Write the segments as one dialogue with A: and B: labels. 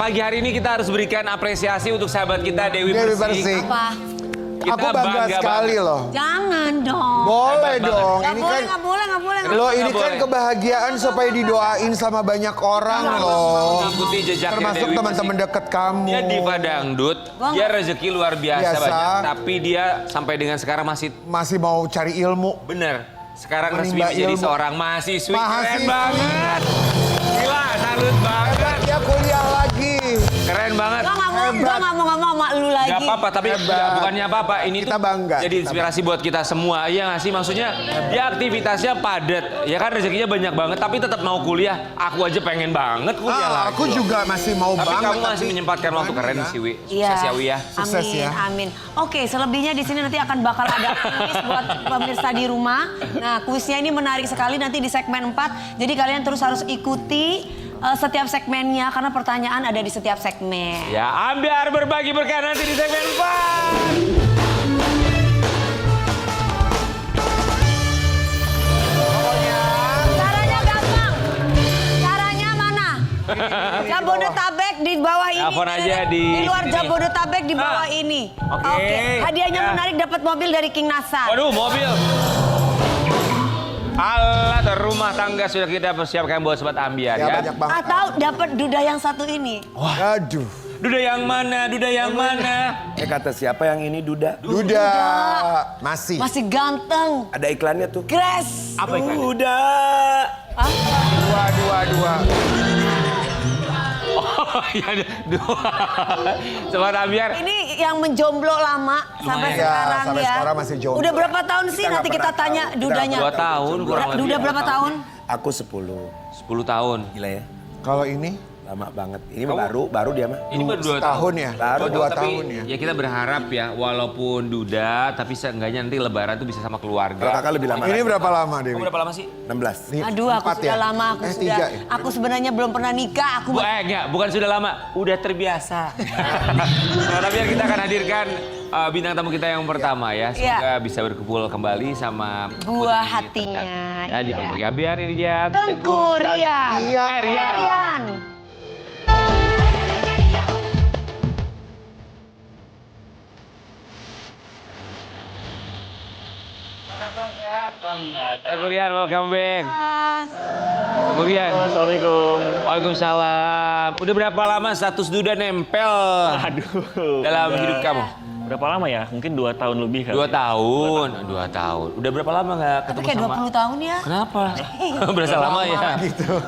A: pagi hari ini kita harus berikan apresiasi untuk sahabat kita Dewi Persik.
B: Apa?
A: Kita
C: Aku bangga sekali loh.
B: Jangan dong.
C: Boleh dong.
B: Gak
C: Ini
B: boleh,
C: kan
B: gak boleh, gak boleh.
C: Loh ini
A: Nggak
C: kan
A: boleh.
C: kebahagiaan supaya didoain sama banyak orang loh.
A: Mengikuti jejaknya
C: Termasuk
A: Dewi
C: teman-teman
A: Persik.
C: deket kamu.
A: Dia diva dangdut, dia rezeki luar biasa
C: Biasa.
A: banyak. Tapi dia sampai dengan sekarang
C: Masih mau cari ilmu.
A: bener. Sekarang resmi
C: Menimba
A: menjadi
C: ilmu.
A: seorang mahasiswi. Keren
C: Mahasiswi.
A: banget. Gila, salut banget.
C: Dia kuliah lagi.
A: Keren banget.
B: Gue gak mau ngomong sama lu lagi.
A: Gak apa-apa, tapi
C: Hebat.
A: bukannya apa-apa. Ini
C: Kita
A: tuh
C: bangga,
A: jadi
C: kita
A: inspirasi buat kita semua. Iya nggak sih? Maksudnya dia aktivitasnya padat. Ya kan rezekinya banyak banget, tapi tetap mau kuliah. Aku aja pengen banget kuliah lagi.
C: Aku juga masih mau
A: Tapi
C: banget.
A: kamu masih menyempatkan waktu keren sih, Wi.
B: Iya.
A: Sukses ya, Wi ya.
C: Sukses
B: Amin,
C: ya.
B: amin. Oke, selebihnya di sini nanti akan bakal ada kuis buat pemirsa di rumah. Nah, kuisnya ini menarik sekali nanti di segmen 4. Jadi kalian terus harus ikuti setiap segmennya karena pertanyaan ada di setiap segmen.
A: Ya, Ambiar berbagi berkah nanti di segmen 4.
B: Caranya gampang. Caranya mana? Jabodetabek di bawah ini.
A: Telepon aja di
B: luar
A: sini.
B: Jabodetabek di bawah
A: Ah.
B: ini.
A: Oke.
B: Hadiahnya
A: Ya.
B: menarik dapat mobil dari King Nasar.
A: Waduh, mobil. Alat rumah tangga sudah kita persiapkan buat Sobat Ambiar
C: Ya
A: ya.
C: banyak banget.
B: Atau dapat duda yang satu ini.
C: Aduh.
A: Duda yang mana? Duda yang mana?
D: Kata siapa yang ini Duda?
C: Duda. Masih.
B: Masih ganteng.
D: Ada iklannya tuh.
B: Grace.
A: Apa iklannya?
D: Duda.
C: Dua.
A: Oh iya, dua. Sobat Ambiar.
B: Ini yang menjomblo lama sampai
A: Lumayan.
B: sekarang
C: Ya, sampai
B: ya.
C: sekarang masih jomblo.
B: Udah berapa tahun sih
D: Kita
B: nanti
D: nggak
B: kita
D: pernah
B: tanya
D: tahu.
B: dudanya.
A: 2 tahun kurang lebih.
B: Duda berapa tahun?
D: Aku 10.
A: 10 tahun.
D: Gila ya.
C: Kalau ini
D: Lama banget. Ini baru dia mah.
A: Ini baru 2
C: tahun ya.
D: Baru
C: Dua
A: Tapi
C: tahun ya.
A: ya kita berharap ya, walaupun duda, tapi seenggaknya nanti lebaran tuh bisa sama
D: Kalau
A: keluarga.
D: kakak lebih lama.
C: Ini berapa lama
A: Kamu
C: Dewi?
A: berapa lama sih?
D: 16.
B: Aduh, aku
C: 4
B: sudah
C: ya?
B: lama, aku sudah.
C: 3 ya?
B: Aku sebenarnya belum pernah nikah. Aku
A: Enggak, bukan sudah lama, udah terbiasa. Sobat Ambiar, kita akan hadirkan bintang tamu kita yang pertama ya. Semoga bisa berkumpul kembali sama
B: buah
A: Putri
B: hatinya.
A: Ya, di
B: Iya.
A: Ambiar ini dia.
B: Tengku Rian. Rian.
A: Tengku Rian, welcome back.
B: Mas.
A: Tengku Rian.
E: Assalamualaikum.
A: Waalaikumsalam. Udah berapa lama status duda nempel
E: Aduh.
A: dalam
E: udah-
A: hidup kamu?
E: Berapa lama ya? Mungkin 2 tahun lebih kali.
A: 2 tahun. 2 tahun. Udah berapa lama nggak
B: Tapi
A: ketemu
B: kayak
A: sama?
B: 20 tahun ya.
A: Kenapa? Berasa lama ya.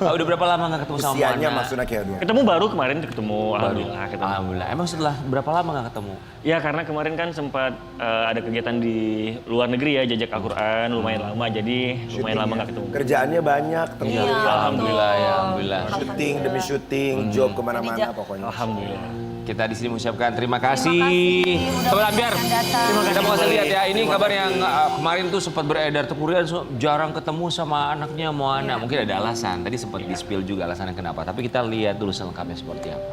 A: Udah berapa lama nggak ketemu sama
D: Usianya
A: Mana?
D: maksudnya kayak 2.
E: Ketemu baru kemarin ketemu.
A: Baru.
E: Alhamdulillah ketemu.
A: Alhamdulillah. Emang setelah berapa lama nggak ketemu?
E: Ya karena kemarin kan sempat ada kegiatan di luar negeri ya, jajak Al-Quran lumayan lama. Jadi lumayan lama nggak ketemu.
D: Kerjaannya banyak.
B: Iya,
A: Alhamdulillah ya, alhamdulillah.
D: Syuting demi syuting, job kemana-mana pokoknya.
E: Alhamdulillah.
A: Kita di sini mengucapkan terima kasih.
B: kasih.
A: Sobat Ambiar,
B: Terima
A: kita mau kasih lihat ya. Ini kabar yang kemarin tuh sempat beredar tuh Kurian jarang ketemu sama anaknya Moana. Mungkin ada alasan. Tadi sempat di-spill juga alasannya kenapa. Tapi kita lihat dulu selengkapnya seperti apa.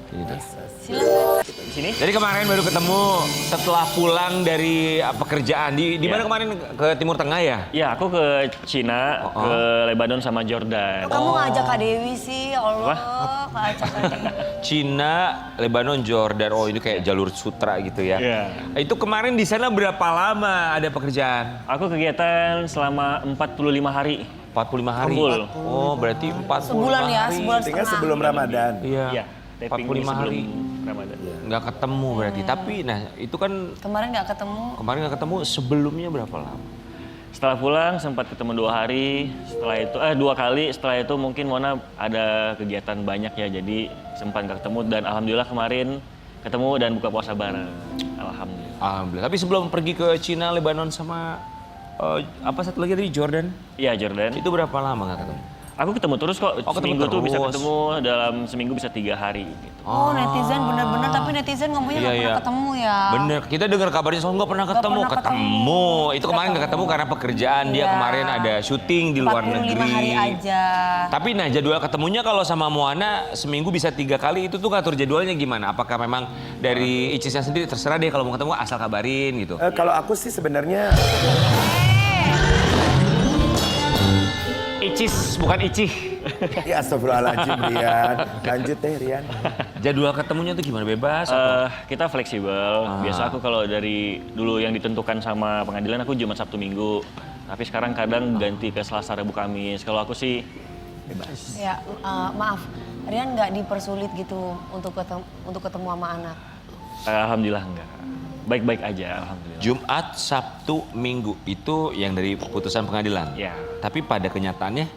A: Ini tuh.
E: Di sini?
A: Jadi kemarin baru ketemu setelah pulang dari pekerjaan di mana kemarin ke Timur Tengah ya?
E: Ya aku ke Cina,
A: Oh.
E: ke Lebanon sama Jordan.
B: Kamu ngajak Kak Dewi sih, ya Allah. Ngajak Kak Dewi.
A: Cina, Lebanon, Jordan. Oh ini kayak jalur sutra gitu ya.
E: Iya.
A: Itu kemarin di sana berapa lama ada pekerjaan?
E: Aku kegiatan selama 45 hari.
A: 45 hari.
E: Full.
A: Oh berarti 45
B: Sebulan ya,
A: hari.
B: sebulan
D: Tinggal
B: setengah.
D: sebelum Ramadan.
A: Iya.
E: Iya. taping
A: 45 hari.
E: sebelum Ramadan.
A: Nggak ketemu berarti. Tapi nah itu kan
B: Kemarin nggak ketemu.
A: kemarin nggak ketemu, sebelumnya berapa lama?
E: Setelah pulang sempat ketemu 2 hari, setelah itu 2 kali, setelah itu mungkin Mona ada kegiatan banyak ya, jadi sempat nggak ketemu dan alhamdulillah kemarin ketemu dan buka puasa bareng. Alhamdulillah.
A: Alhamdulillah. Tapi sebelum pergi ke Cina, Lebanon sama apa satu lagi tadi Jordan,
E: Iya Jordan.
A: itu berapa lama nggak ketemu?
E: Aku ketemu terus kok.
A: Oh, ketemu
E: Seminggu tuh bisa
A: terus.
E: ketemu, dalam seminggu bisa 3 hari gitu.
B: Oh, netizen bener-bener, tapi netizen ngomongnya nggak pernah ketemu ya.
A: Bener, kita dengar kabarnya soal nggak pernah ketemu.
B: pernah ketemu.
A: Itu kemarin nggak ketemu karena pekerjaan dia
B: Iya.
A: kemarin ada syuting di luar
B: 45
A: negeri.
B: hari aja.
A: Tapi nah jadwal ketemunya kalau sama Moana seminggu bisa 3 kali, itu tuh ngatur jadwalnya gimana? Apakah memang dari Icisnya sendiri terserah deh kalau mau ketemu asal kabarin gitu?
D: Kalau aku sih sebenarnya
A: Icis bukan Icih.
D: ya astagfirullahaladzim Rian. Lanjut deh Rian.
A: Jadwal ketemunya tuh gimana, bebas? Atau?
E: Kita fleksibel. Biasa aku kalau dari dulu yang ditentukan sama pengadilan aku Jumat, Sabtu, Minggu. Tapi sekarang kadang ganti ke Selasa, Rabu, Kamis. Kalau aku sih bebas.
B: Ya, maaf, Rian nggak dipersulit gitu untuk ketemu sama anak?
E: Alhamdulillah enggak. Baik-baik aja, alhamdulillah.
A: Jumat, Sabtu, Minggu itu yang dari putusan pengadilan.
E: Ya.
A: Tapi pada kenyataannya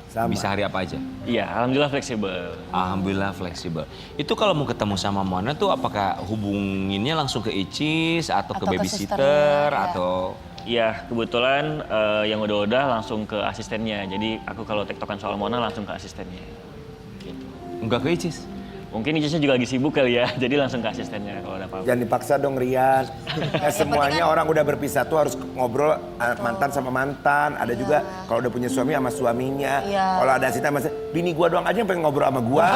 D: Sama.
A: bisa hari apa aja.
E: Iya, alhamdulillah fleksibel.
A: Alhamdulillah fleksibel. Itu kalau mau ketemu sama Moana tuh apakah hubunginnya langsung ke Icis atau ke
B: Atau ke
A: babysitter
B: susternya, ya.
A: atau
E: Iya, kebetulan yang udah langsung ke asistennya. Jadi aku kalau tektokan soal Mona langsung ke asistennya. Gitu.
A: enggak ke Icis?
E: Mungkin Icisnya juga lagi sibuk kali ya, jadi langsung ke asistennya kalau ada apa-apa.
D: Jangan dipaksa dong Rian. Ya, semuanya orang udah berpisah tuh harus ngobrol mantan sama mantan. Ada juga kalau udah punya suami sama suaminya.
B: Iya.
D: Kalau ada asisten masih bini gua doang aja yang pengen ngobrol sama gua.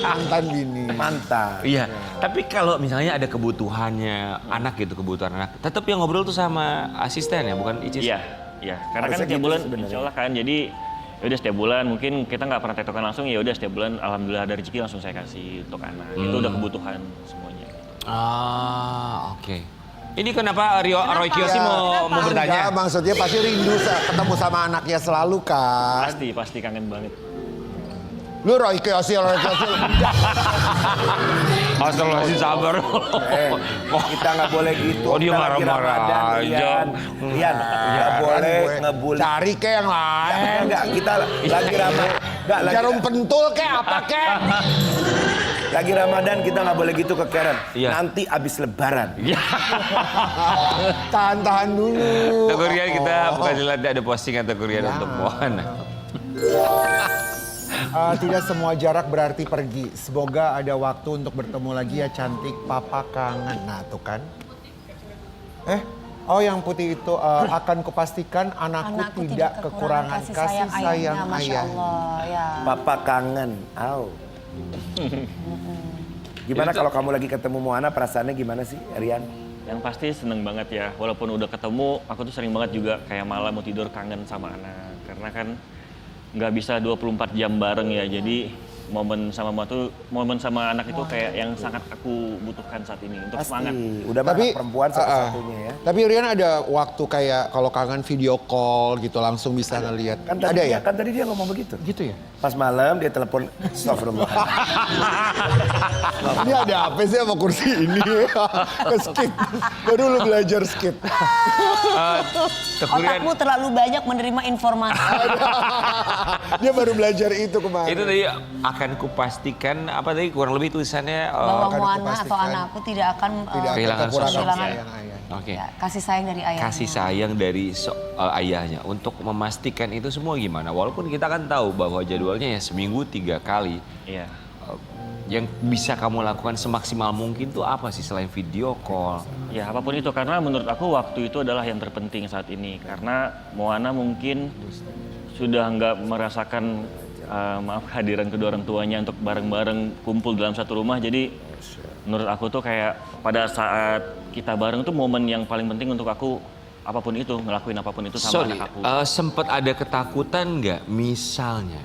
C: Mantan bini.
D: Mantan.
A: Iya, tapi kalau misalnya ada kebutuhannya anak gitu, kebutuhan anak, tetap yang ngobrol tuh sama asisten ya, bukan Icis?
E: Iya, iya. Karena kan
D: Harusnya
E: setiap
D: gitu
E: bulan,
D: sebenarnya.
E: insya Allah kan. Jadi ya udah setiap bulan mungkin kita nggak pernah tektokan langsung, ya udah setiap bulan alhamdulillah ada rezeki langsung saya kasih untuk anak. Itu udah kebutuhan semuanya.
A: Oke. Ini kenapa Roy Kiyoshi mau bertanya?
C: Enggak, maksudnya pasti rindu ketemu sama anaknya selalu kan.
E: Pasti kangen banget.
C: Lu Roy Kiyoshi.
A: Astagfirullahaladzim, sabar.
D: Kita nggak boleh gitu.
A: Oh, dia
D: Kita lagi
A: marah-marah
D: Ramadan,
A: aja.
D: Rian. Rian, nggak boleh ngebully.
C: Cari ke yang lain.
D: Enggak, kita lagi Ramadan. Enggak,
C: Jarum pentul ke apa ke?
D: lagi Ramadan kita nggak boleh gitu ke Karen.
A: Iya.
D: Nanti abis Lebaran.
C: Tahan dulu.
A: Teguh Rian, kita bukan nanti ada postingan Teguh Rian untuk Moana.
C: Tidak semua jarak berarti pergi. Semoga ada waktu untuk bertemu lagi ya cantik, papa kangen. Nah tuh kan. Oh yang putih itu akan kupastikan anakku tidak kekurangan kasih sayang
B: Masya
C: ayah.
B: Allah, ya.
D: Papa kangen. Au. Gimana kalau kamu lagi ketemu Moana, perasaannya gimana sih, Rian?
E: Yang pasti seneng banget ya, walaupun udah ketemu, aku tuh sering banget juga kayak malam mau tidur kangen sama anak. Karena kan nggak bisa 24 jam bareng ya, jadi momen sama anak itu kayak yang sangat aku butuhkan saat ini untuk semangat.
D: Udah mah anak perempuan satu-satunya ya.
C: Tapi Rian ada waktu kayak kalau kangen video call gitu langsung bisa ngelihat.
D: Kan
C: Ada
D: tadi
C: ya?
D: Kan tadi dia ngomong begitu.
C: Gitu ya?
D: Pas malam dia telepon, astagfirullah.
C: Ini ada apa sih sama kursi ini? Ke-skip. Baru lu belajar skip.
A: Teguh Rian,
B: Otakmu terlalu banyak menerima informasi.
C: Dia baru belajar itu kemarin.
A: itu tadi akan kupastikan apa tadi kurang lebih tulisannya
B: Bahwa
C: akan
B: Moana
C: kupastikan
B: atau anakku tidak akan
C: tidak
A: kehilangan
C: kekurangan
A: sosok
C: sayang ayah.
A: Oke.
B: ya, kasih sayang dari ayahnya.
A: Kasih sayang dari ayahnya. Untuk memastikan itu semua gimana? Walaupun kita kan tahu bahwa jadwalnya ya seminggu 3 kali.
E: Iya.
A: Yang bisa kamu lakukan semaksimal mungkin tuh apa sih selain video call?
E: Ya apapun itu, karena menurut aku waktu itu adalah yang terpenting saat ini. Karena Moana mungkin sudah nggak merasakan kehadiran kedua orang tuanya untuk bareng-bareng kumpul dalam satu rumah. Jadi menurut aku tuh kayak pada saat kita bareng tuh momen yang paling penting untuk aku, apapun itu, ngelakuin apapun itu sama anak aku.
A: Sempat ada ketakutan nggak misalnya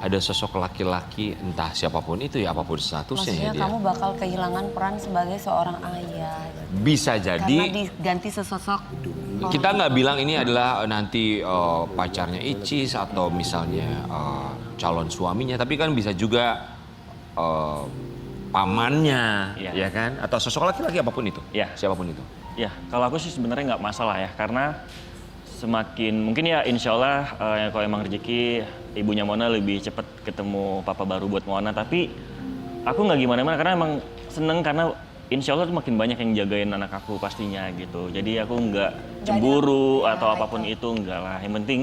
A: ada sosok laki-laki entah siapapun itu ya, apapun statusnya
B: Maksudnya
A: ya dia.
B: kamu bakal kehilangan peran sebagai seorang ayah.
A: Bisa
B: Karena
A: jadi
B: diganti sesosok.
A: kita nggak bilang ini adalah nanti pacarnya Icis atau misalnya calon suaminya, tapi kan bisa juga pamannya,
E: Iya.
A: ya kan? Atau sosok laki-laki apapun itu,
E: Iya.
A: siapapun itu.
E: Ya kalau aku sih sebenarnya nggak masalah ya, karena semakin mungkin ya insya Allah kalau emang rezeki ibunya Mona lebih cepat ketemu papa baru buat Mona. Tapi aku nggak gimana-mana karena emang seneng, karena insya Allah tuh makin banyak yang jagain anak aku pastinya gitu. Jadi aku nggak cemburu atau apapun itu, enggak lah. Yang penting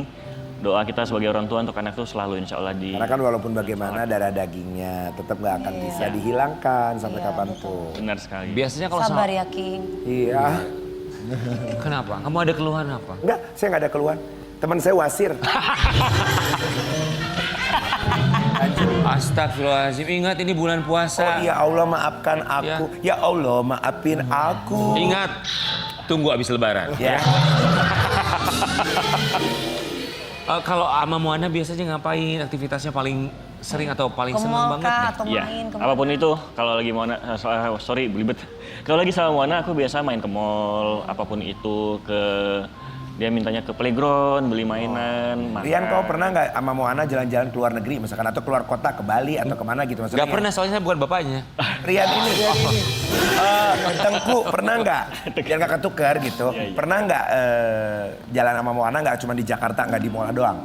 E: doa kita sebagai orang tua untuk anak tuh selalu insya Allah di...
D: Karena kan walaupun bagaimana darah dagingnya tetap nggak akan bisa dihilangkan sampai kapanpun.
E: Benar sekali.
A: Biasanya kalau
B: Sabar
A: sama,
B: ya King.
D: Iya.
A: kenapa? Kamu ada keluhan apa?
D: Enggak, saya nggak ada keluhan. Teman saya wasir.
A: Astagfirullahaladzim, ingat ini bulan
D: Oh
A: puasa.
D: ya Allah maafkan aku. Ya Allah maafin aku.
A: Ingat, tunggu habis lebaran.
D: Ya.
A: Kalau sama Moana biasanya ngapain? Aktivitasnya paling sering atau paling
B: Ke
A: seneng
B: mall
A: banget
B: kah
A: nih?
B: atau
E: Iya,
B: main kemana?
E: apapun itu. Kalau lagi Moana, sorry belibet. Kalau lagi sama Moana, aku biasa main ke mall, apapun itu, dia mintanya ke playground, beli mainan, makan.
D: Rian, kau pernah nggak sama Moana jalan-jalan ke luar negeri misalkan atau keluar kota ke Bali atau kemana gitu maksudnya?
A: Gak pernah, soalnya saya bukan bapaknya.
D: Rian ini. Tengku pernah nggak? Biar nggak ketukar gitu.
E: Iya.
D: Pernah nggak jalan sama Moana nggak cuma di Jakarta nggak di Moana doang?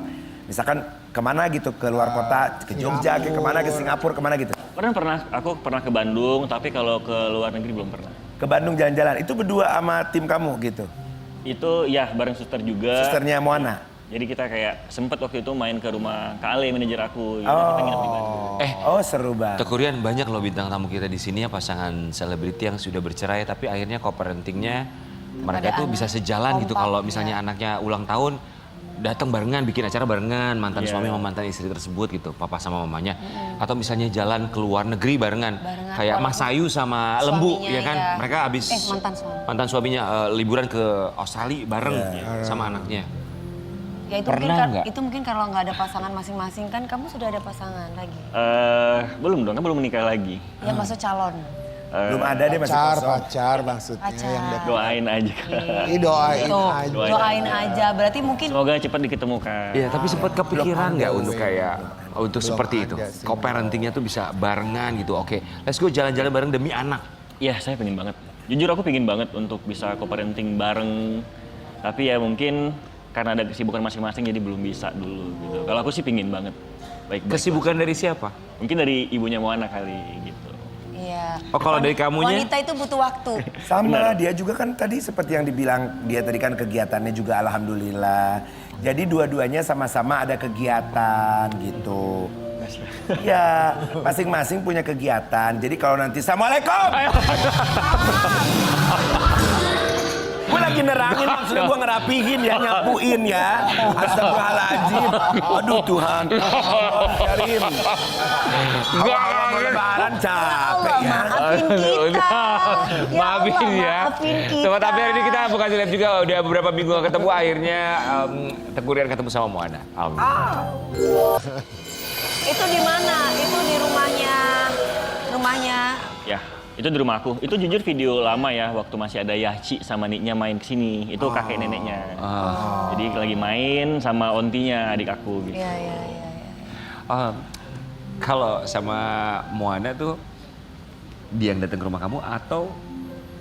D: Misalkan kemana gitu ke luar kota, ke Jogja, ke kemana, ke Singapura, kemana gitu?
E: Aku pernah ke Bandung, tapi kalau ke luar negeri belum pernah.
D: Ke Bandung jalan-jalan. Itu berdua sama tim kamu gitu.
E: Itu ya bareng suster juga.
D: Susternya Moana.
E: Jadi kita kayak sempet waktu itu main ke rumah Kak Ale, manajer aku. Jadi kita nginep di Bandung.
D: Oh seru banget.
A: Tekurian banyak loh bintang tamu kita di sini ya, pasangan selebriti yang sudah bercerai tapi akhirnya co-parentingnya mereka tuh bisa sejalan gitu. Kalau misalnya anaknya ulang tahun datang barengan, bikin acara barengan, mantan suami sama mantan istri tersebut gitu, papa sama mamanya. Atau misalnya jalan ke luar negeri barengan, kayak Mas Ayu sama Lembu
B: Suaminya,
A: ya kan,
B: iya.
A: mereka habis mantan suaminya liburan ke Australia bareng sama anaknya.
B: Ya itu
A: Pernah nggak?
B: itu mungkin kalau nggak ada pasangan masing-masing kan kamu sudah ada pasangan lagi.
E: Belum dong, kan belum menikah lagi.
B: Ya maksud calon.
D: Belum ada deh masih kosong.
C: Pacar maksudnya yang dekat.
E: Doain aja.
C: Ih, doain
B: Tuh,
C: aja.
B: doain aja. Berarti mungkin
E: Semoga cepat diketemukan.
A: Iya, tapi sempat kepikiran nggak untuk kayak untuk
C: Belum
A: seperti
C: ada
A: itu,
C: sih.
A: co-parentingnya tuh bisa barengan gitu. Oke, let's go jalan-jalan bareng demi anak.
E: Iya, saya pengen banget. Jujur aku pengen banget untuk bisa co-parenting bareng. Tapi ya mungkin karena ada kesibukan masing-masing jadi belum bisa dulu gitu. Kalau aku sih pengen banget. Baik.
A: Kesibukan dari siapa?
E: Mungkin dari ibunya Moana kali gitu.
B: iya.
A: Oh, kalau dari kamunya?
B: Wanita itu butuh waktu.
D: Sama, dia juga kan tadi seperti yang dibilang, dia tadi kan kegiatannya juga alhamdulillah. Jadi dua-duanya sama-sama ada kegiatan gitu. Ya, masing-masing punya kegiatan. Jadi kalau nanti, Assalamualaikum! Gue lagi nerangin, maksudnya gue ngerapihin ya, nyapuin ya. Astagfirullahaladzim. Aduh Tuhan. Karim. Awal-awal mau lebaran capek ya.
B: Maafin kita.
A: Maafin
B: Allah,
A: ya.
B: Maafin kita.
A: Sobat tapi hari ini kita bukan live juga, udah beberapa minggu gak ketemu, akhirnya Tekurian ketemu sama Moana.
B: Itu di mana? Itu di rumahnya.
E: Ya, itu di rumah aku. Itu jujur video lama ya, waktu masih ada Yahci sama Niknya main kesini. Itu kakek neneknya. Jadi lagi main sama ontinya, adik aku gitu.
B: Iya.
A: Kalau sama Moana tuh dia yang datang ke rumah kamu atau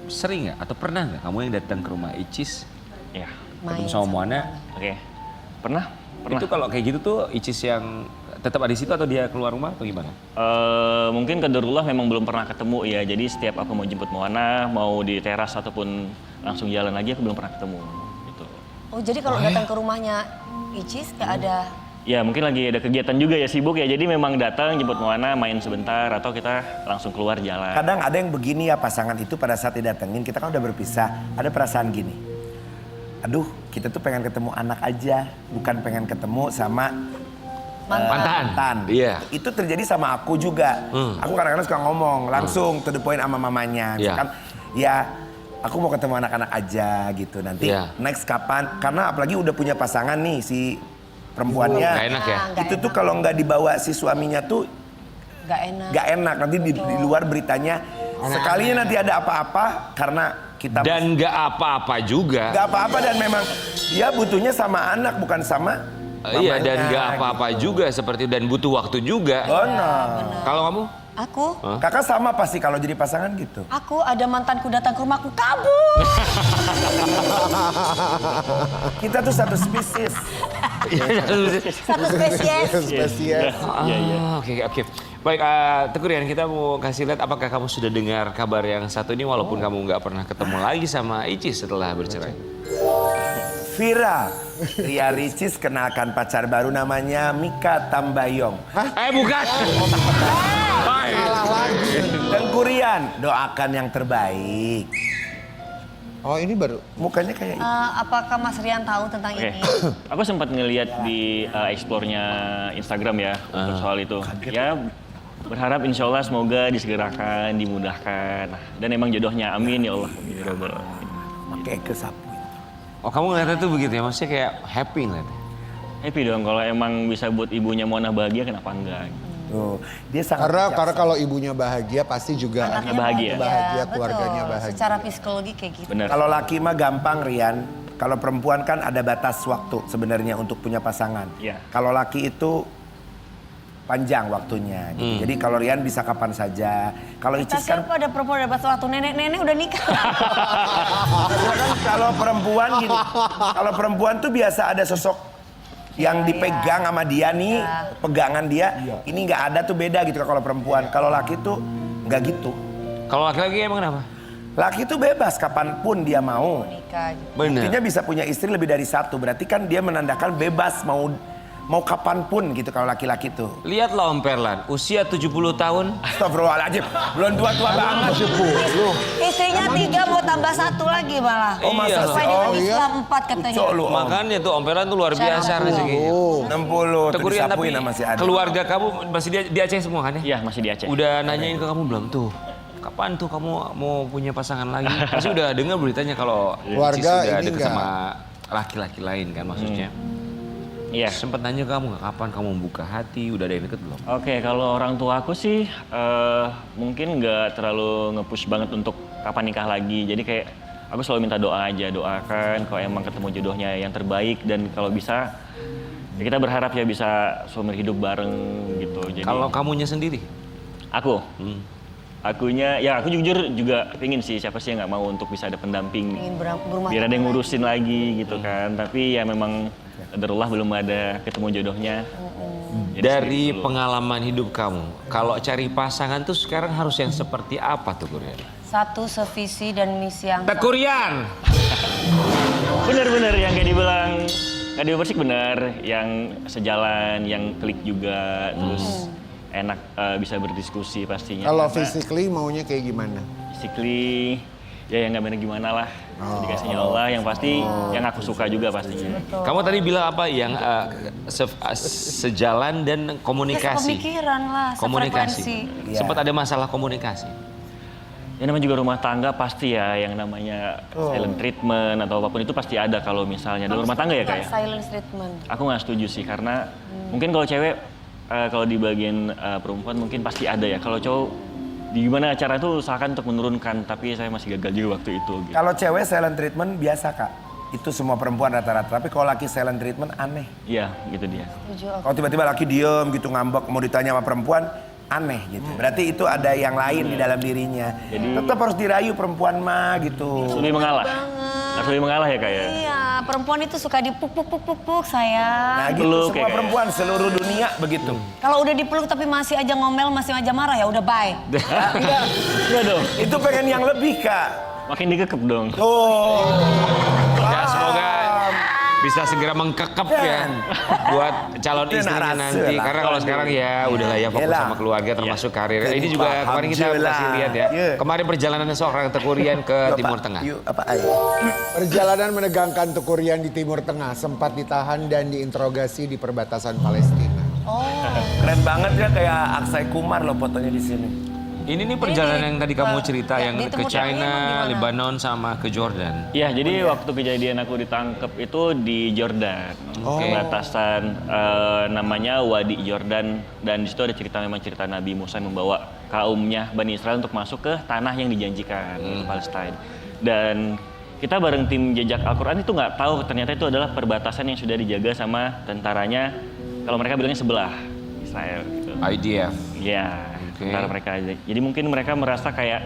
A: sering nggak atau pernah nggak kamu yang datang ke rumah Icis
E: Ya,
A: ketemu sama Moana?
E: oke. Pernah.
A: Itu kalau kayak gitu tuh Icis yang tetap ada di situ atau dia keluar rumah atau gimana?
E: Mungkin qadarullah memang belum pernah ketemu ya. Jadi setiap aku mau jemput Moana, mau di teras ataupun langsung jalan lagi, aku belum pernah ketemu gitu.
B: Oh, jadi kalau datang ke rumahnya Icis nggak ada.
E: Ya mungkin lagi ada kegiatan juga ya, sibuk ya. Jadi memang datang jemput Moana, main sebentar atau kita langsung keluar jalan.
D: Kadang ada yang begini ya, pasangan itu pada saat didatengin, kita kan udah berpisah, ada perasaan gini. Aduh, kita tuh pengen ketemu anak aja, bukan pengen ketemu sama mantan.
A: Iya.
D: Itu terjadi sama aku juga. Aku kadang-kadang suka ngomong langsung to the point sama mamanya. Misalkan, ya aku mau ketemu anak-anak aja gitu. Nanti next kapan? Karena apalagi udah punya pasangan nih si perempuannya.
A: Gak enak ya?
D: Itu tuh kalau nggak dibawa si suaminya tuh
B: Nggak enak.
D: nggak enak. Nanti di luar beritanya sekalinya nanti ada apa-apa karena kita
A: Dan nggak apa-apa juga.
D: nggak apa-apa dan memang dia butuhnya sama anak bukan sama
A: Iya, dan
D: mamanya,
A: nggak apa-apa juga seperti dan butuh waktu juga.
D: Benar.
A: Kalau kamu?
B: Aku,
D: Kakak sama pasti kalau jadi pasangan gitu.
B: aku ada mantanku datang ke rumahku kabur.
D: Kita tuh satu spesies.
B: Satu spesies.
C: Spesies.
A: Oke. Baik, Tekurian, kita mau kasih lihat apakah kamu sudah dengar kabar yang satu ini walaupun kamu nggak pernah ketemu lagi sama Icis setelah bercerai.
D: Viral, Ria Ricis kenalkan pacar baru namanya Mika Tambayong.
A: Bukan.
C: Salah lagi.
D: Dan Kurian, doakan yang terbaik.
C: Oh, ini baru.
D: Mukanya kayak
B: Apakah Mas Rian tahu tentang
E: Oke,
B: ini?
E: aku sempat ngeliat di explore-nya Instagram ya untuk soal itu. Ya berharap insya Allah semoga disegerakan, dimudahkan. Dan emang jodohnya, amin ya Allah.
D: pakai kesapu.
A: Oh, kamu ngeliatnya tuh begitu ya? Maksudnya kayak happy ngeliatnya?
E: Happy dong kalau emang bisa buat ibunya Mona bahagia, kenapa enggak?
D: Oh, dia sangat
C: Karena
D: bijaksana.
C: kalau ibunya bahagia pasti juga
E: Anaknya bahagia.
C: bahagia,
B: betul.
C: keluarganya bahagia.
B: Secara psikologi kayak gitu.
E: Benar.
D: Kalau laki mah gampang Rian, kalau perempuan kan ada batas waktu sebenarnya untuk punya pasangan.
E: Iya.
D: Kalau laki itu panjang waktunya. Gitu. Jadi kalau Rian bisa kapan saja. Kalau
B: Kita
D: Icis kan
B: siapa ada perempuan ada batas waktu nenek-nenek udah nikah.
D: kalau perempuan gini, kalau perempuan tuh biasa ada sosok yang dipegang sama dia nih, pegangan dia. Ini nggak ada tuh beda gitu kalau perempuan. Kalau laki tuh nggak gitu.
A: Kalau laki-laki emang kenapa?
D: Laki tuh bebas kapanpun dia mau.
B: Nikah gitu.
A: Bener.
D: Buktinya bisa punya istri lebih dari satu. Berarti kan dia menandakan bebas mau kapanpun gitu kalau laki-laki tuh.
A: Lihatlah Om Perlan, usia 70 tahun.
D: Astagfirullahaladzim, belum tua-tua banget.
B: Istrinya 3 mau tambah 1 lagi malah.
D: Oh masa
A: Iya.
B: Supaya
D: sih?
B: dengan
D: Oh iya.
B: Islam 4 katanya.
D: Cok lu Om.
A: Makanya tuh Om Perlan tuh luar biasa rezekinya.
D: 60 tuh
A: Tekurian tapi
D: disapuin sama si Adi.
A: keluarga kamu masih di Aceh semua kan ya?
E: Iya, masih di Aceh.
A: Udah nanyain ke kamu belum tuh? Kapan tuh kamu mau punya pasangan lagi? Pasti udah dengar beritanya kalau
C: Keluarga
A: Cis udah
C: ini
A: deket
C: enggak.
A: sama laki-laki lain kan maksudnya.
E: Iya.
A: Sempet nanya ke kamu nggak kapan kamu buka hati, udah ada yang deket belum?
E: Oke, kalau orang tua aku sih mungkin nggak terlalu nge-push banget untuk kapan nikah lagi. Jadi kayak aku selalu minta doa aja, doakan kalau emang ketemu jodohnya yang terbaik dan kalau bisa ya kita berharap ya bisa seumur hidup bareng gitu. Jadi
A: Kalau kamunya sendiri?
E: aku, aku jujur juga pingin sih siapa sih yang nggak mau untuk bisa ada pendamping.
B: Ingin berumah
E: Biar ada yang
B: tangga
E: ngurusin lagi gitu kan. Tapi ya memang qadarullah belum ada ketemu jodohnya. Jadi
A: Dari
E: seperti itu.
A: pengalaman hidup kamu, kalau cari pasangan tuh sekarang harus yang seperti apa tuh Kurian?
B: Satu sevisi dan misi yang
A: Tekurian!
E: Bener-bener yang kayak dibilang Kak Persik bener, yang sejalan, yang klik juga, terus enak bisa berdiskusi pastinya.
C: Kalau
E: Karena
C: physically maunya kayak gimana?
E: physically ya yang nggak bener gimana lah, dikasihnya Allah, yang pasti yang aku suka juga pastinya.
A: Kamu tadi bilang apa yang sejalan dan komunikasi?
B: Pemikiran lah,
A: Komunikasi.
B: sefrekuensi.
A: Sempat ada masalah komunikasi.
E: Ya namanya juga rumah tangga pasti ya yang namanya silent treatment atau apapun itu pasti ada kalau misalnya dalam rumah tangga ya Kak ya.
B: Silent treatment.
E: Aku nggak setuju sih karena mungkin kalau cewek kalau di bagian perempuan mungkin pasti ada ya. Kalau cowok di gimana cara itu usahakan untuk menurunkan tapi saya masih gagal juga waktu itu. Gitu.
D: Kalau cewek silent treatment biasa Kak. Itu semua perempuan rata-rata. Tapi kalau laki silent treatment aneh.
E: Iya gitu dia.
B: Setuju aku.
D: Kalau tiba-tiba laki diem gitu ngambek mau ditanya sama perempuan aneh gitu. Berarti itu ada yang lain di dalam dirinya. Tetap harus dirayu perempuan mah gitu.
E: Lebih mengalah. Harus lebih mengalah ya Kak ya.
B: Iya, perempuan itu suka dipuk-puk-puk-puk sayang.
D: Nah gitu
E: Peluk
D: semua
E: ya,
D: perempuan seluruh dunia begitu.
B: Kalau udah dipeluk tapi masih aja ngomel, masih aja marah ya udah bye.
E: Iya dong.
D: Itu pengen yang lebih Kak.
E: Makin dikekep dong.
D: Tuh.
A: Ya semoga bisa segera mengkekep ya buat calon
D: Itu
A: istrinya
D: narasi
A: nanti.
D: lah.
A: Karena kalau sekarang ya udahlah ya fokus
D: Yelah.
A: sama keluarga termasuk karir.
D: Jadi
A: Ini juga kemarin kita
D: alhamdulillah.
A: kasih lihat ya.
D: Iya.
A: Kemarin perjalanan seorang Tekurian ke
D: Yuk,
A: Timur
D: Pak.
A: Tengah.
D: Yuk, apa ayo?
C: Perjalanan menegangkan Tekurian di Timur Tengah sempat ditahan dan diinterogasi di perbatasan Palestina.
D: Keren banget ya kayak Aksai Kumar loh fotonya di sini.
A: Ini nih perjalanan yang tadi kamu cerita
B: ya,
A: yang
B: di
A: ke
B: Timur Tengah emang
A: China,
B: gimana?
A: Lebanon sama ke Jordan.
E: Ya, jadi waktu kejadian aku ditangkap itu di Jordan, perbatasan namanya Wadi Jordan, dan di situ ada cerita memang cerita Nabi Musa yang membawa kaumnya Bani Israel untuk masuk ke tanah yang dijanjikan, ke Palestina. Dan kita bareng tim jejak Al-Quran itu nggak tahu ternyata itu adalah perbatasan yang sudah dijaga sama tentaranya, kalau mereka bilangnya sebelah Israel. Gitu.
A: IDF.
E: Ya,
A: Oke.
E: tentara mereka aja. Jadi mungkin mereka merasa kayak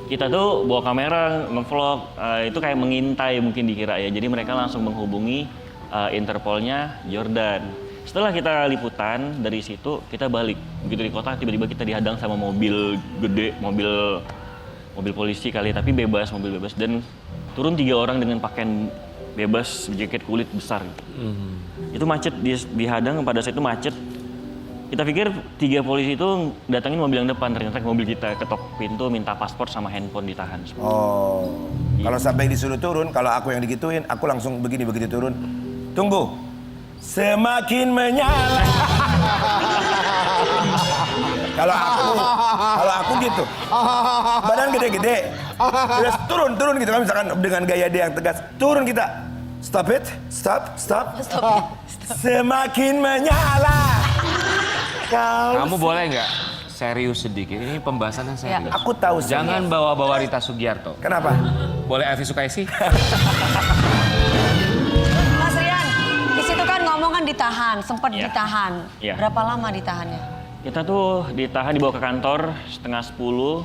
E: kita tuh bawa kamera ngevlog itu kayak mengintai mungkin dikira ya. Jadi mereka langsung menghubungi Interpolnya Jordan. Setelah kita liputan dari situ kita balik. Begitu di kota tiba-tiba kita dihadang sama mobil gede, mobil polisi kali tapi bebas, mobil bebas dan turun 3 orang dengan pakaian bebas, jaket kulit besar. Itu macet, dihadang pada saat itu macet. Kita pikir 3 polisi itu datangin mobil yang depan, ternyata mobil kita ketok pintu, minta paspor sama handphone ditahan.
D: Oh. Kalau sampai disuruh turun, kalau aku yang digituin, aku langsung begini begitu turun. Tunggu. Semakin menyala. Kalau aku gitu. Badan gede-gede. Terus turun gitu kan misalkan dengan gaya dia yang tegas. Turun kita. Stop it. Stop. Semakin menyala.
A: Kamu boleh nggak serius sedikit? Ini pembahasannya serius.
D: Aku tahu sih.
A: Jangan bawa-bawa Rita Sugiarto.
D: Kenapa?
A: Boleh Elvi Sukaisi?
B: Mas Rian, di situ kan ngomong kan ditahan, sempat
E: Iya.
B: ditahan.
E: Iya.
B: Berapa lama ditahannya?
E: Kita tuh ditahan dibawa ke kantor setengah 10,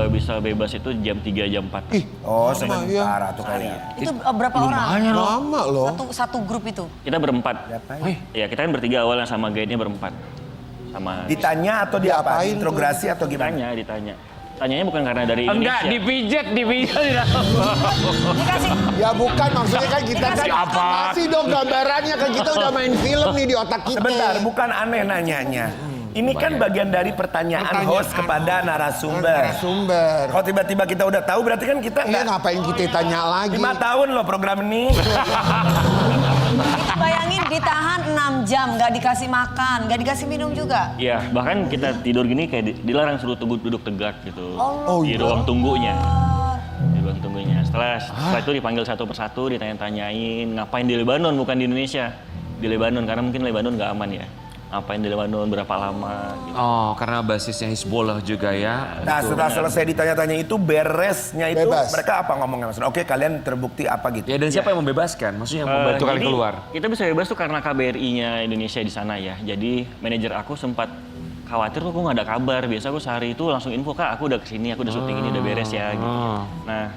E: bisa bebas itu jam 3 jam 4.
D: Oh, sebentar tuh kali ya.
B: Itu berapa orang?
C: Lama loh.
B: Satu grup itu.
E: Kita berempat. Ya kita kan bertiga awalnya sama guide-nya berempat. Sama
D: Ditanya atau di apa?
C: Diapain tuh?
D: Interogasi atau gimana?
E: ditanya. Tanyanya bukan karena dari
A: Enggak,
E: Indonesia.
A: dipijat di dalam.
B: Dikasih,
C: Ya bukan, maksudnya kan kita
B: Dikasih
C: kan
A: apa?
C: kasih dong gambarannya kan kita udah main film nih di otak kita.
D: Sebentar, bukan aneh nanyanya. Ini kan bagian dari pertanyaan host kepada narasumber.
C: Narasumber.
D: Kalau tiba-tiba kita udah tahu berarti kan kita
C: Iya
D: nggak
C: ngapain kita tanya lagi?
D: 5 tahun loh program ini.
B: bayangin ditahan 6 jam, nggak dikasih makan, nggak dikasih minum juga.
E: Iya, bahkan kita tidur gini kayak dilarang suruh duduk tegak gitu.
C: Oh,
E: Di
C: iya.
E: ruang tunggunya. Di ruang tunggunya. Setelah itu dipanggil satu persatu, ditanya-tanyain ngapain di Lebanon bukan di Indonesia. Di Lebanon karena mungkin Lebanon nggak aman ya. Ngapain di Lebanon, berapa lama gitu.
A: Oh, karena basisnya Hizbollah juga ya.
D: Nah setelah selesai ditanya-tanya itu beresnya itu
C: Bebas.
D: mereka apa ngomongnya maksudnya? Oke kalian terbukti apa gitu?
A: Ya dan siapa yang membebaskan? Maksudnya yang membantu kalian
E: Jadi,
A: keluar?
E: Kita bisa bebas tuh karena KBRI-nya Indonesia di sana ya. Jadi manajer aku sempat khawatir kok nggak ada kabar. Biasa aku sehari itu langsung info, Kak aku udah kesini, aku udah syuting ini udah beres ya gitu. Nah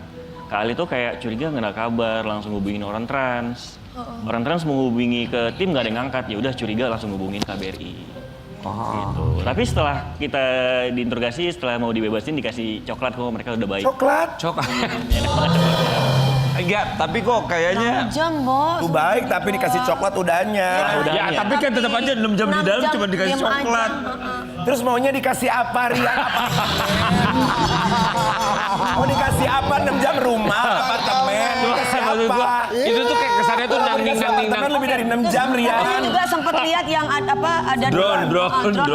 E: Kak Ali tuh kayak curiga nggak ada kabar, langsung hubungin orang trans. Orang trans menghubungi ke tim nggak ada yang ngangkat, ya udah curiga langsung hubungin KBRI. Gitu. Tapi setelah kita diinterogasi, setelah mau dibebasin dikasih coklat kok mereka udah baik.
D: Coklat?
E: Enak banget coklatnya.
A: Enggak, tapi kok kayaknya...
B: 6 jam, Bos.
D: Tuh baik tapi dikasih coklat udahnya.
A: Ya, tapi kan tetap aja 6 jam di
B: 6
A: dalam
B: jam
A: cuma dikasih
B: diem aja.
A: coklat.
D: Terus maunya dikasih apa Ria? Mau dikasih apa 6 jam rumah, apartemen, dikasih
A: Maksud gua,
D: apa?
A: itu tuh kayak kesannya tuh
D: Kalau dikasih apartemen lebih dari 6 jam Ria.
B: Aku juga sempat lihat yang ada
A: Drone.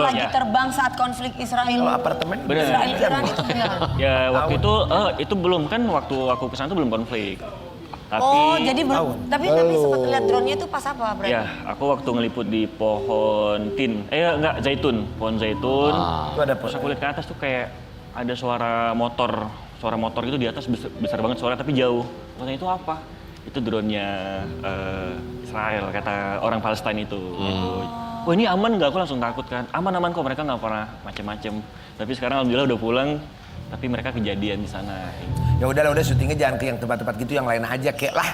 B: lagi
E: Ya.
B: terbang saat konflik
D: Kalau
B: Israel
D: apartemen
E: Bener.
B: Iran itu benar.
E: Ya waktu itu belum kan waktu aku kesana tuh belum konflik. Tapi
B: Oh, jadi belum. Tapi sempat lihat drone-nya itu pas apa, berarti?
E: ya aku waktu ngeliput di pohon tin, enggak zaitun, pohon zaitun.
D: itu ada
E: Terus aku lihat ke atas tuh kayak ada suara motor gitu di atas besar banget suara tapi jauh. Makanya itu apa? Itu drone-nya Israel kata orang Palestina itu. Gitu. Wah ini aman nggak? Aku langsung takut kan. Aman kok mereka nggak pernah macem-macem. Tapi sekarang alhamdulillah udah pulang. Tapi mereka kejadian di sana.
D: Ya udah syutingnya jangan ke yang tempat-tempat gitu, yang lain aja kek lah.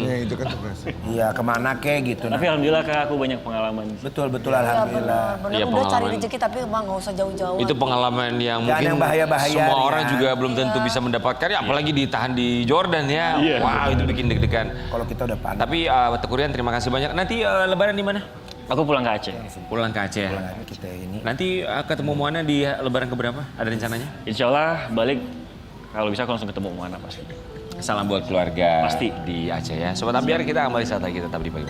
C: Ya itu kan tugas.
D: Iya kemana kek gitu. Nah.
E: Tapi alhamdulillah Kak aku banyak pengalaman.
D: Betul
B: Ya,
D: alhamdulillah.
B: benar
A: Iya,
B: udah cari
A: pengalaman.
B: rezeki tapi emang nggak usah jauh-jauh.
A: Itu pengalaman yang
D: Jangan
A: mungkin
D: yang bahaya-bahaya,
A: semua
D: Rian.
A: orang juga belum tentu bisa mendapatkan ya, apalagi ditahan di Jordan ya.
E: Iya.
A: Wow, itu bikin deg-degan.
D: Kalau kita udah panas.
A: Tapi Teguh Rian terima kasih banyak. Nanti lebaran di mana?
E: Aku pulang ke Aceh.
A: Pulang ke Aceh.
D: Kita ini.
A: Nanti ketemu Moana di lebaran keberapa? Ada rencananya?
E: Insya Allah balik kalau bisa aku langsung ketemu Moana pasti.
A: Salam buat keluarga
E: Pasti.
A: di Aceh ya. Sobat Ambiar kita kembali saat lagi tetap di pagi.